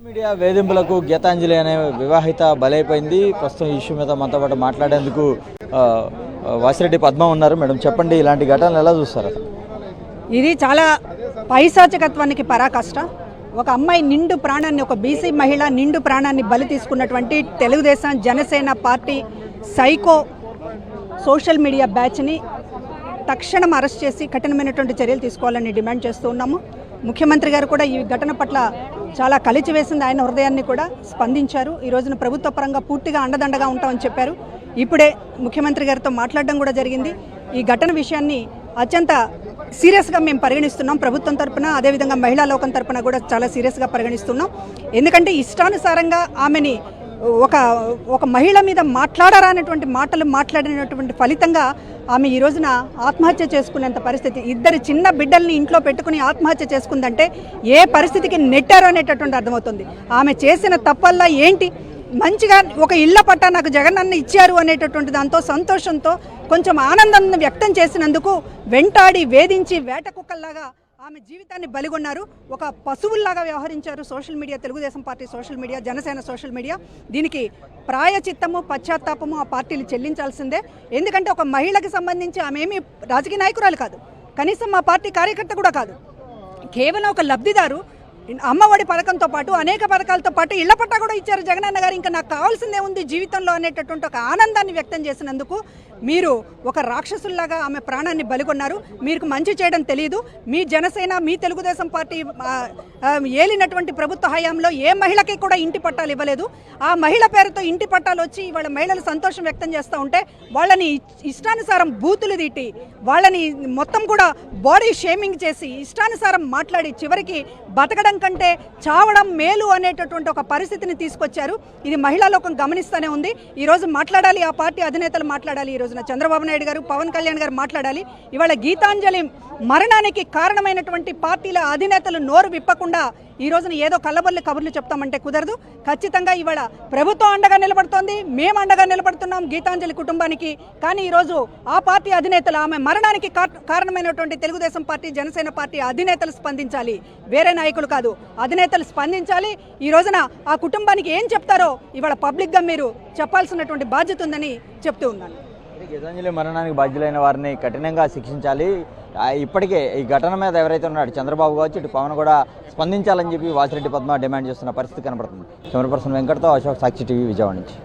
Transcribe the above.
Media వేధింపులకు గీతాంజలి అనే వివాహిత బలైపోయింది. ప్రస్తుతం ఈ ఇష్యూ మీద మనతో పాటు మాట్లాడేందుకు వాసిరెడ్డి పద్మ ఉన్నారు. మేడం చెప్పండి, ఇలాంటి ఘటనలు ఎలా చూస్తారు? ఇది చాలా పైశాచికత్వానికి పరాకాష్ట. ఒక అమ్మాయి నిండు ప్రాణాన్ని, ఒక బీసీ మహిళ నిండు ప్రాణాన్ని బలి తీసుకున్నటువంటి Telugu Desam Janasena party psycho social media బ్యాచ్ని తక్షణం అరెస్ట్ చేసి కఠినమైనటువంటి చర్యలు తీసుకోవాలని డిమాండ్ చేస్తూ ఉన్నాము. ముఖ్యమంత్రి గారు కూడా ఈ ఘటన పట్ల చాలా కలిచివేసింది. ఆయన హృదయాన్ని కూడా స్పందించారు. ఈ రోజున ప్రభుత్వ పరంగా పూర్తిగా అండదండగా ఉంటామని చెప్పారు. ఇప్పుడే ముఖ్యమంత్రి గారితో మాట్లాడడం కూడా జరిగింది. ఈ ఘటన విషయాన్ని అత్యంత సీరియస్గా మేము పరిగణిస్తున్నాం. ప్రభుత్వం తరపున, అదేవిధంగా మహిళా లోకం తరపున కూడా చాలా సీరియస్గా పరిగణిస్తున్నాం. ఎందుకంటే ఇష్టానుసారంగా ఆమెని ఒక మహిళ మీద మాట్లాడరానటువంటి మాటలు మాట్లాడినటువంటి ఫలితంగా ఆమె ఈ రోజున ఆత్మహత్య చేసుకునేంత పరిస్థితి. ఇద్దరు చిన్న బిడ్డల్ని ఇంట్లో పెట్టుకుని ఆత్మహత్య చేసుకుందంటే ఏ పరిస్థితికి నెట్టారో అనేటటువంటి అర్థమవుతుంది. ఆమె చేసిన తప్పల్లా ఏంటి, మంచిగా ఒక ఇళ్ల పట్టా నాకు జగనన్న ఇచ్చారు అనేటటువంటి దాంతో సంతోషంతో కొంచెం ఆనందాన్ని వ్యక్తం చేసినందుకు వెంటాడి వేధించి వేట కుక్కల్లాగా ఆమె జీవితాన్ని బలిగొన్నారు. ఒక పశువుల్లాగా వ్యవహరించారు social media, Telugu Desam party social media, Janasena social media. దీనికి ప్రాయచిత్తము, పశ్చాత్తాపము ఆ పార్టీలు చెల్లించాల్సిందే. ఎందుకంటే ఒక మహిళకి సంబంధించి ఆమె ఏమీ రాజకీయ నాయకురాలు కాదు, కనీసం మా పార్టీ కార్యకర్త కూడా కాదు. కేవలం ఒక లబ్ధిదారు. అమ్మఒడి పథకంతో పాటు అనేక పథకాలతో పాటు ఇళ్ల పట్టా కూడా ఇచ్చారు జగనన్న గారు. ఇంకా నాకు కావాల్సిందే ఉంది జీవితంలో అనేటటువంటి ఒక ఆనందాన్ని వ్యక్తం చేసినందుకు మీరు ఒక రాక్షసుల్లాగా ఆమె ప్రాణాన్ని బలిగొన్నారు. మీకు మంచి చేయడం తెలియదు. మీ జనసేన, మీ తెలుగుదేశం పార్టీ ఏలినటువంటి ప్రభుత్వ హయాంలో ఏ మహిళకి కూడా ఇంటి పట్టాలు ఇవ్వలేదు. ఆ మహిళ పేరుతో ఇంటి పట్టాలు వచ్చి వాళ్ళ మహిళలు సంతోషం వ్యక్తం చేస్తూ ఉంటే వాళ్ళని ఇష్టానుసారం బూతులు తిట్టి, వాళ్ళని మొత్తం కూడా బాడీ షేమింగ్ చేసి, ఇష్టానుసారం మాట్లాడి చివరికి బతకడం కంటే చావడం మేలు అనేటటువంటి ఒక పరిస్థితిని తీసుకొచ్చారు. ఇది మహిళా లోకం గమనిస్తూనే ఉంది. ఈరోజు మాట్లాడాలి, ఆ పార్టీ అధినేతలు మాట్లాడాలి. ఈ రోజున చంద్రబాబు నాయుడు గారు, పవన్ కళ్యాణ్ గారు మాట్లాడాలి. ఇవాళ గీతాంజలి మరణానికి కారణమైనటువంటి పార్టీల అధినేతలు నోరు విప్పకుండా ఈ రోజున ఏదో కళ్ళబొల్లి కబుర్లు చెప్తామంటే కుదరదు. ఖచ్చితంగా ఇవాళ ప్రభుత్వం అండగా నిలబడుతోంది, మేము అండగా నిలబడుతున్నాం గీతాంజలి కుటుంబానికి. కానీ ఈరోజు ఆ పార్టీ అధినేతలు, ఆమె మరణానికి కారణమైనటువంటి తెలుగుదేశం పార్టీ, జనసేన పార్టీ అధినేతలు స్పందించాలి, వేరే నాయకులు కాదు. అధినేతలు స్పందించాలి. ఈ రోజున ఆ కుటుంబానికి ఏం చెప్తారో ఇవాళ పబ్లిక్గా మీరు చెప్పాల్సినటువంటి బాధ్యత ఉందని చెప్తూ ఉన్నాను. గీతాంజలి మరణానికి బాధ్యులైన వారిని కఠినంగా శిక్షించాలి. ఇప్పటికే ఈ ఘటన మీద ఎవరైతే ఉన్నాడు చంద్రబాబు కావచ్చు, ఇటు పవన్ కూడా స్పందించాలని చెప్పి వాసిరెడ్డి పద్మ డిమాండ్ చేస్తున్న పరిస్థితి కనబడుతుంది. కెమెరా పర్సన్ వెంకట్తో అశోక్, సాక్షి టీవీ, విజయవాడ నుంచి.